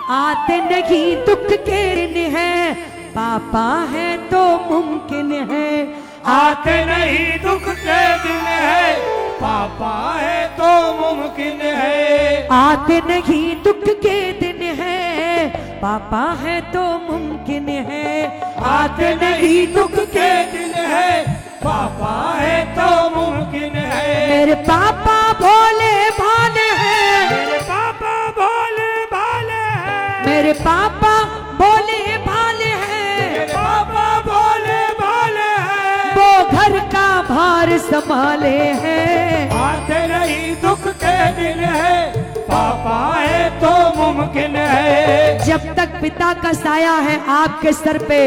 आते नहीं दुख के दिन है, पापा है तो मुमकिन है। आते नहीं दुख के दिन है, पापा है तो मुमकिन है। आते नहीं दुख के दिन है, पापा है तो मुमकिन है। आते नहीं दुख के दिन है, पापा है तो मुमकिन है। मेरे पापा भोले भाले हैं, मेरे पापा भोले भाले हैं। मेरे पापा भोले भाले हैं। मेरे पापा भोले भाले हैं। वो घर का भार संभाले हैं। आते नहीं दुख के दिन है, पापा है तो मुमकिन है। जब तक पिता का साया है आपके सर पे,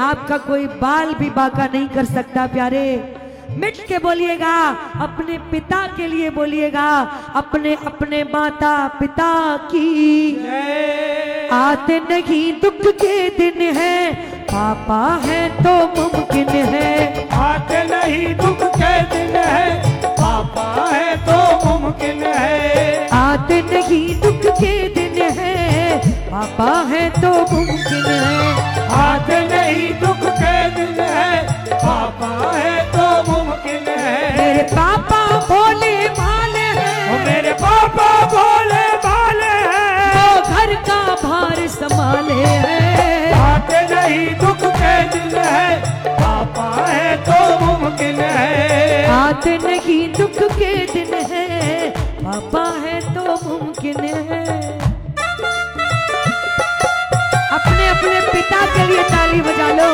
आपका कोई बाल भी बांका नहीं कर सकता। प्यारे मिट के बोलिएगा, अपने पिता के लिए बोलिएगा, अपने अपने माता पिता की। आते नहीं दुख के दिन है, पापा है तो मुमकिन है। आते नहीं दुख के दिन है, पापा है तो मुमकिन है। आते नहीं दुख के दिन है, पापा है तो मुमकिन है। आते नहीं दुख के दिन है, पापा है तो मुमकिन है। मेरे पापा भोले भाले हैं। मेरे पापा भोले भाले हैं। वो घर का भार संभाले हैं। आते नहीं दुख के दिन है, पापा है तो मुमकिन है। आते नहीं दुख के दिन है, पापा है तो मुमकिन है। अपने अपने पिता के लिए ताली बजा लो।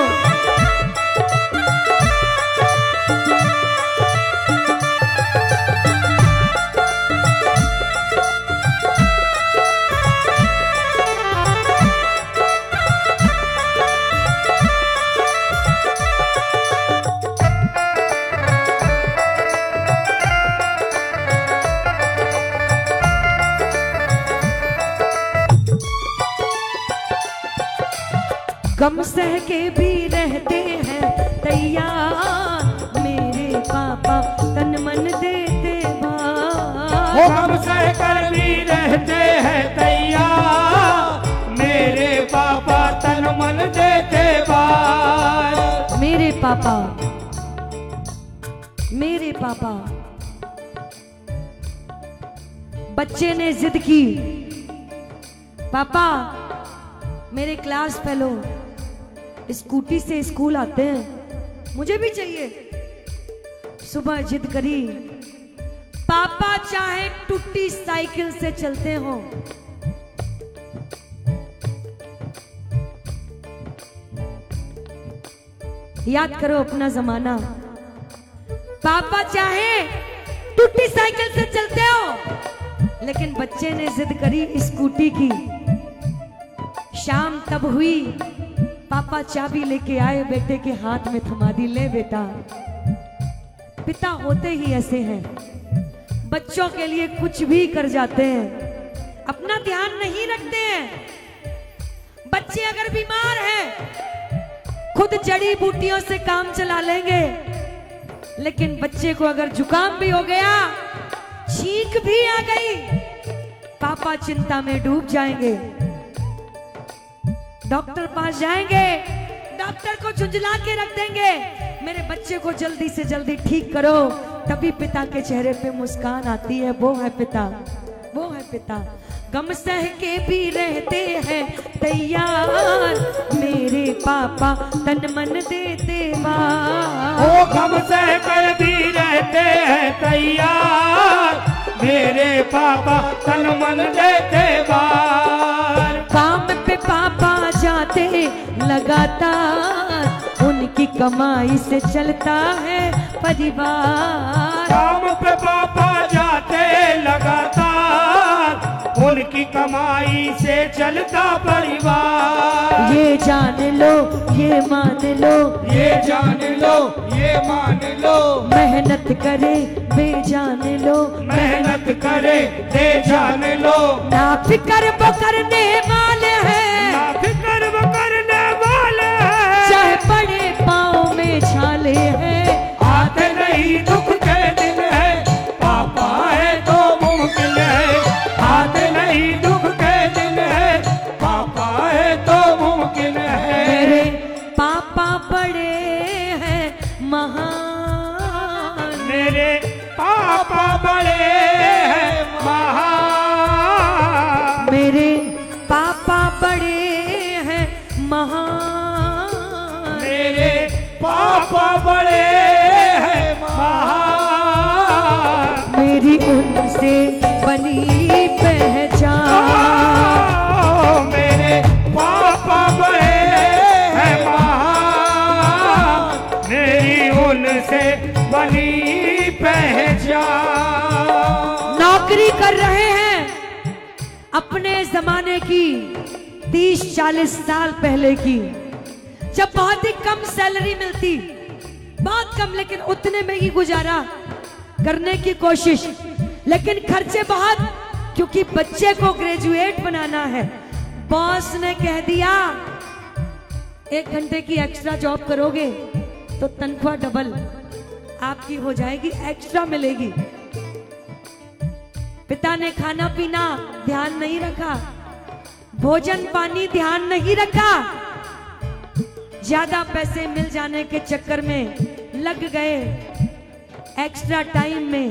गम सह के भी रहते हैं तैयार, मेरे पापा तन मन देते बार। वो गम सह कर भी रहते हैं तैयार, मेरे पापा तन मन देते बार। मेरे पापा, मेरे पापा। बच्चे ने जिद की, पापा मेरे क्लास फेलो स्कूटी से स्कूल आते हैं, मुझे भी चाहिए। सुबह जिद करी, पापा चाहे टूटी साइकिल से चलते हो। याद करो अपना जमाना। पापा चाहे टूटी साइकिल से चलते हो, लेकिन बच्चे ने जिद करी स्कूटी की। शाम तब हुई, पापा चाबी लेके आए, बेटे के हाथ में थमा दी, ले बेटा। पिता होते ही ऐसे हैं, बच्चों के लिए कुछ भी कर जाते हैं, अपना ध्यान नहीं रखते हैं। बच्चे अगर बीमार हैं, खुद जड़ी बूटियों से काम चला लेंगे, लेकिन बच्चे को अगर जुकाम भी हो गया, छींक भी आ गई, पापा चिंता में डूब जाएंगे। डॉक्टर पास जाएंगे, डॉक्टर को झुंझला के रख देंगे, मेरे बच्चे को जल्दी से जल्दी ठीक करो। तभी पिता के चेहरे पे मुस्कान आती है, वो है पिता, वो है पिता। गम सह के भी रहते हैं तैयार, मेरे पापा तन मन देते बार। वो गम सह कर भी रहते हैं तैयार, मेरे पापा तन मन देते बार। काम पे पापा जाते लगातार, उनकी कमाई से चलता है परिवार। काम पे पापा जाते लगातार, उनकी कमाई से चलता परिवार। ये जान लो, ये मान लो, ये जान लो, ये मान लो। मेहनत करे बेजान लो, मेहनत करे दे जान लो। ना फिक्र वो करने वाले हैं, ना फिक्र वो करने वाले हैं। चाहे बड़े पाँव में छाले हैं। आते नहीं दुख के दिन है, पापा है तो मुमकिन है। आते नहीं दुख के दिन है, पापा बड़े हैं महान, मेरी उनसे बनी पहचान। मेरे पापा बड़े हैं महान, मेरी उनसे बनी पहचान। नौकरी कर रहे हैं अपने जमाने की 30-40 साल पहले की, जब बहुत ही कम सैलरी मिलती, बहुत कम, लेकिन उतने में ही गुजारा करने की कोशिश, लेकिन खर्चे बहुत, क्योंकि बच्चे को ग्रेजुएट बनाना है। बॉस ने कह दिया 1 घंटे की एक्स्ट्रा जॉब करोगे तो तनख्वाह डबल आपकी हो जाएगी, एक्स्ट्रा मिलेगी। पिता ने खाना पीना ध्यान नहीं रखा, भोजन पानी ध्यान नहीं रखा, ज्यादा पैसे मिल जाने के चक्कर में लग गए, एक्स्ट्रा टाइम में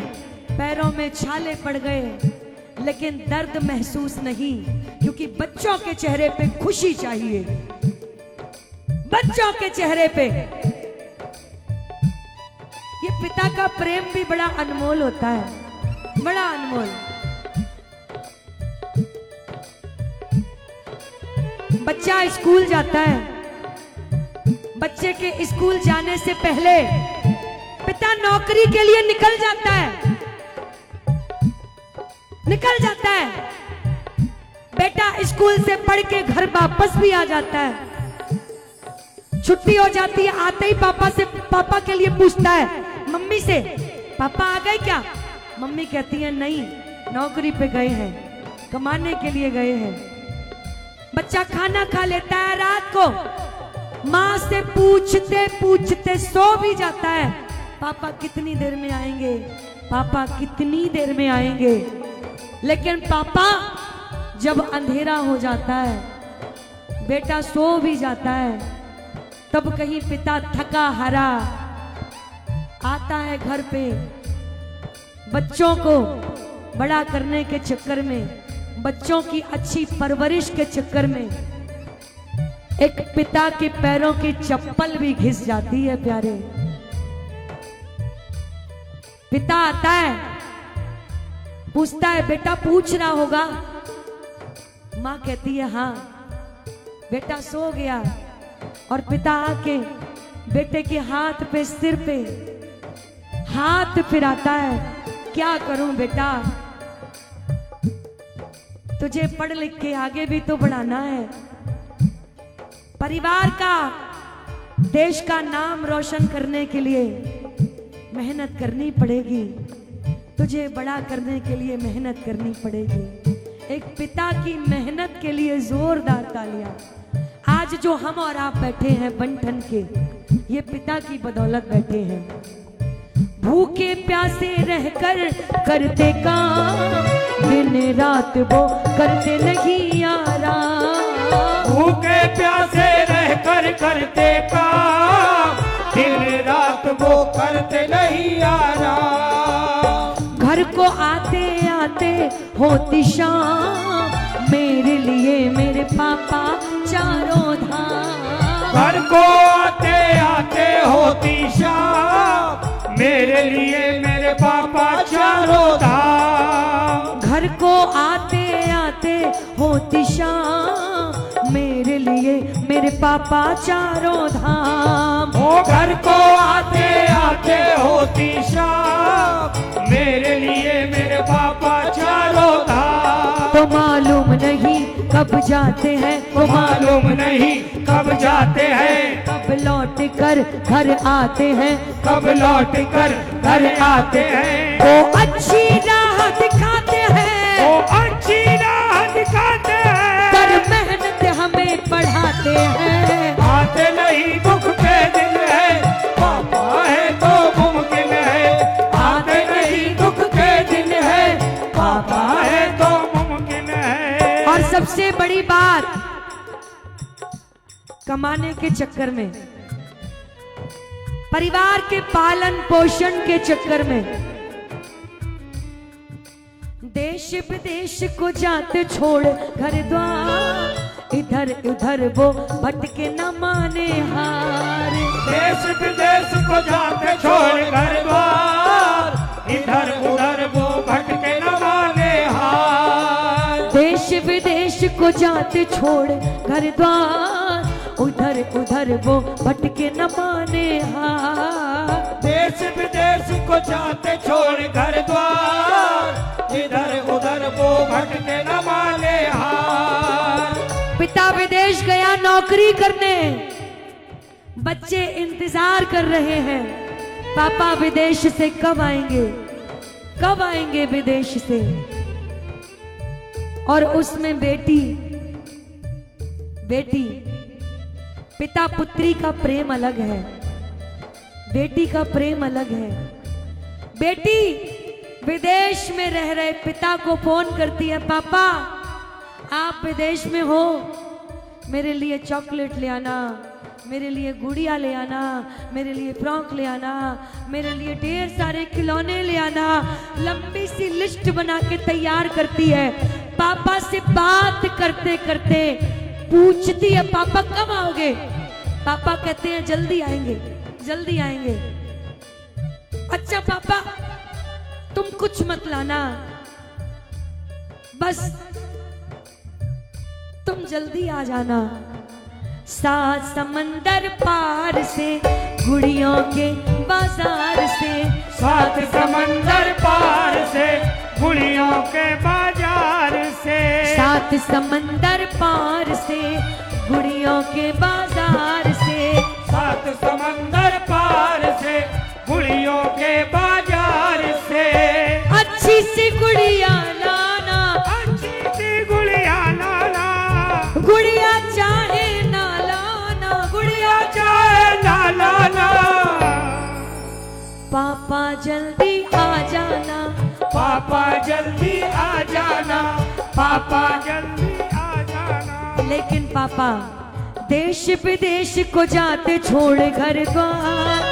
पैरों में छाले पड़ गए, लेकिन दर्द महसूस नहीं, क्योंकि बच्चों के चेहरे पे खुशी चाहिए, बच्चों के चेहरे पे। ये पिता का प्रेम भी बड़ा अनमोल होता है, बड़ा अनमोल। बच्चा स्कूल जाता है, बच्चे के स्कूल जाने से पहले पिता नौकरी के लिए निकल जाता है, निकल जाता है। बेटा स्कूल से पढ़ के घर वापस भी आ जाता है, छुट्टी हो जाती है, आते ही पापा के लिए पूछता है मम्मी से, पापा आ गए क्या? मम्मी कहती है नहीं, नौकरी पे गए हैं, कमाने के लिए गए हैं। बच्चा खाना खा लेता है, रात को माँ से पूछते पूछते सो भी जाता है, पापा कितनी देर में आएंगे, पापा कितनी देर में आएंगे। लेकिन पापा जब अंधेरा हो जाता है, बेटा सो भी जाता है, तब कहीं पिता थका हारा आता है घर पे, बच्चों को बड़ा करने के चक्कर में, बच्चों की अच्छी परवरिश के चक्कर में एक पिता के पैरों की चप्पल भी घिस जाती है। प्यारे, पिता आता है, पूछता है, बेटा पूछ रहा होगा। माँ कहती है हाँ, बेटा सो गया। और पिता आके बेटे के हाथ पे, सिर पे हाथ फिराता है, क्या करूं बेटा, तुझे पढ़ लिख के आगे भी तो बढ़ाना है, परिवार का, देश का नाम रोशन करने के लिए मेहनत करनी पड़ेगी, तुझे बड़ा करने के लिए मेहनत करनी पड़ेगी। एक पिता की मेहनत के लिए जोरदार तालियां। आज जो हम और आप बैठे हैं बन-ठन के, ये पिता की बदौलत बैठे हैं। भूखे प्यासे रहकर करते काम, दिन रात वो करते नहीं आराम। भूखे प्यासे रहकर करते काम, दिन रात वो करते नहीं आराम। घर को आते आते होती शाम, मेरे लिए मेरे पापा चारों धाम। घर को आते आते होती शाम, मेरे लिए मेरे पापा चारों धाम। घर को आते आते होती शाम, मेरे लिए मेरे पापा चारों धाम। ओ घर को आते आते होती शाम, मेरे लिए मेरे पापा चारों धाम। तो मालूम नहीं कब जाते हैं, तो मालूम नहीं कब जाते हैं, कब लौट कर घर आते हैं, कब लौट कर घर आते हैं। वो अच्छी राह दिखाते हैं, वो अच्छी राह दिखाते हैं, कर मेहनत हमें पढ़ाते हैं। आते नहीं दुख के दिन है, पापा है तो मुमकिन है। आते नहीं दुख के दिन है, पापा है तो मुमकिन है। और सबसे बड़ी बात, कमाने के चक्कर में, परिवार के पालन पोषण के चक्कर में देश विदेश को जाते छोड़ घर द्वार, इधर उधर वो भटके न माने हार। देश विदेश को जाते छोड़ घर द्वार, इधर उधर वो भटके न माने हार। देश विदेश को जाते छोड़ घर द्वार, उधर उधर वो भटके न माने हार। देश विदेश को जाते छोड़ घर द्वार, इधर उधर वो भटके न माने हार। पिता विदेश गया नौकरी करने, बच्चे इंतजार कर रहे हैं पापा विदेश से कब आएंगे, कब आएंगे विदेश से। और उसमें बेटी पिता पुत्री का प्रेम अलग है, बेटी का प्रेम अलग है। बेटी विदेश में रह रहे पिता को फोन करती है, पापा आप विदेश में हो, मेरे लिए चॉकलेट ले आना, मेरे लिए गुड़िया ले आना, मेरे लिए फ्रॉक ले आना, मेरे लिए ढेर सारे खिलौने ले आना। लंबी सी लिस्ट बना के तैयार करती है। पापा से बात करते करते पूछती है, पापा कब आओगे? पापा कहते हैं जल्दी आएंगे, जल्दी आएंगे। अच्छा पापा तुम कुछ मत लाना, बस तुम जल्दी आ जाना। 7 समंदर पार से गुड़ियों के बाजार से, 7 समंदर पार से गुड़ियों के बाजार से, 7 समंदर पार से गुड़ियों के बाजार से, 7 समंदर पार से गुड़ियों के बाजार से। अच्छी सी गुड़िया लाना, अच्छी सी गुड़िया लाना, गुड़िया चाहे ना लाना, गुड़िया चाहे ना लाना। पापा जल्दी आ जाना, पापा जल्दी आ जाना, पापा जल्दी आ जाना। लेकिन पापा देश विदेश को जाते छोड़ घर द्वार,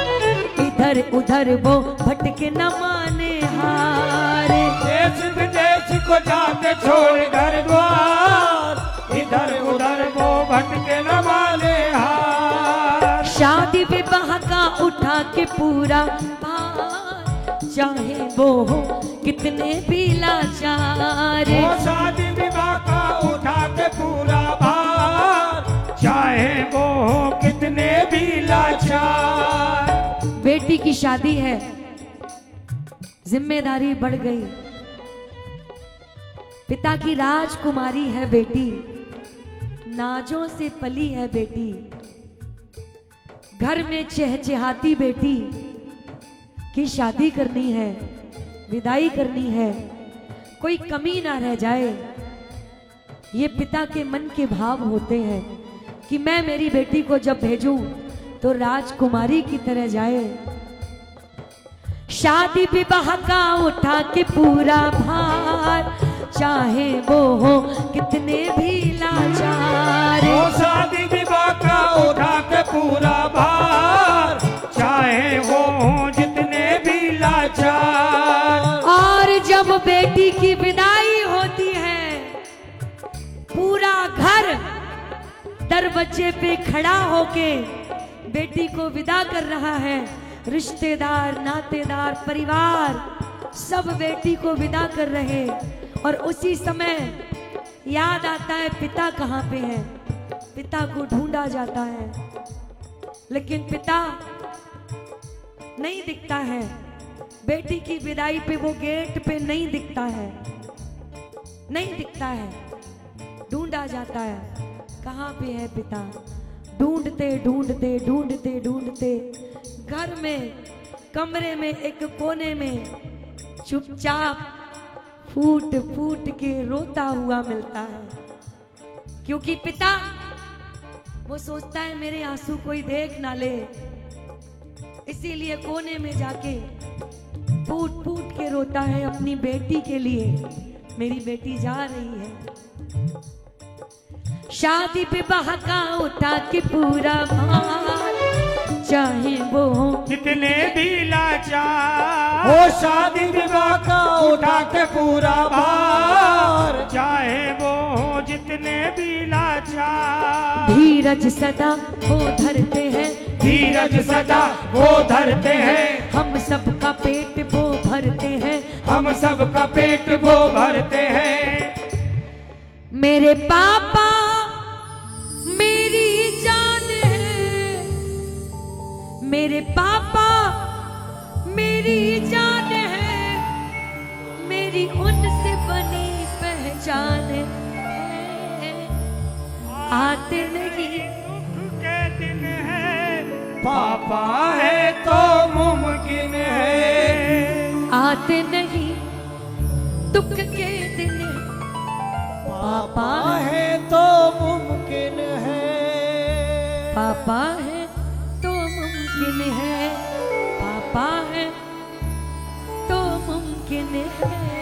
इधर उधर वो भटके न माने हार। देश विदेश को जाते छोड़ घर द्वार, इधर उधर वो भटके न माने हार। शादी विवाह का उठा के पूरा भार, चाहे वो हो कितने भी लाचार। वो शादी विवाह का उठा के पूरा भार, चाहे वो हो कितने भी लाचार। बेटी की शादी है, जिम्मेदारी बढ़ गई। पिता की राजकुमारी है बेटी, नाजों से पली है बेटी। घर में चहचहाती बेटी की शादी करनी है, विदाई करनी है, कोई कमी ना रह जाए। ये पिता के मन के भाव होते हैं कि मैं मेरी बेटी को जब भेजूं तो राजकुमारी की तरह जाए। शादी विवाह का उठा के पूरा भार, चाहे वो हो कितने भी लाचार। वो शादी विवाह का उठा के पूरा भार, चाहे वो हो जितने भी लाचार। और जब बेटी की विदाई होती है, पूरा घर दरवाजे पे खड़ा होके बेटी को विदा कर रहा है। रिश्तेदार, नातेदार, परिवार सब बेटी को विदा कर रहे। और उसी समय याद आता है पिता कहाँ पे है। पिता को ढूंढा जाता है, लेकिन पिता नहीं दिखता है। बेटी की विदाई पे वो गेट पे नहीं दिखता है, नहीं दिखता है। ढूंढा जाता है, कहाँ पे है पिता। ढूंढते ढूंढते ढूंढते ढूंढते घर में, कमरे में, एक कोने में चुपचाप फूट फूट के रोता हुआ मिलता है। क्योंकि पिता वो सोचता है मेरे आंसू कोई देख ना ले, इसीलिए कोने में जाके फूट फूट के रोता है अपनी बेटी के लिए। मेरी बेटी जा रही है। शादी विवाह का उठा के पूरा भार, चाहे वो कितने भी लाचार। वो शादी विवाह का उठा के पूरा भार, चाहे वो जितने भी लाचार। लाचार। धीरज सदा वो धरते हैं, धीरज सदा वो धरते हैं, हम सबका पेट वो भरते हैं। हम सबका पेट वो भरते हैं। मेरे पापा मेरी जान है, मेरे पापा मेरी जान है, मेरी उनसे बनी पहचान है। आते नहीं दुख के दिन है, पापा है तो मुमकिन है। आते नहीं दुख के दिन, पापा है तो मुमकिन है। पापा है तो मुमकिन है, पापा है तो मुमकिन है।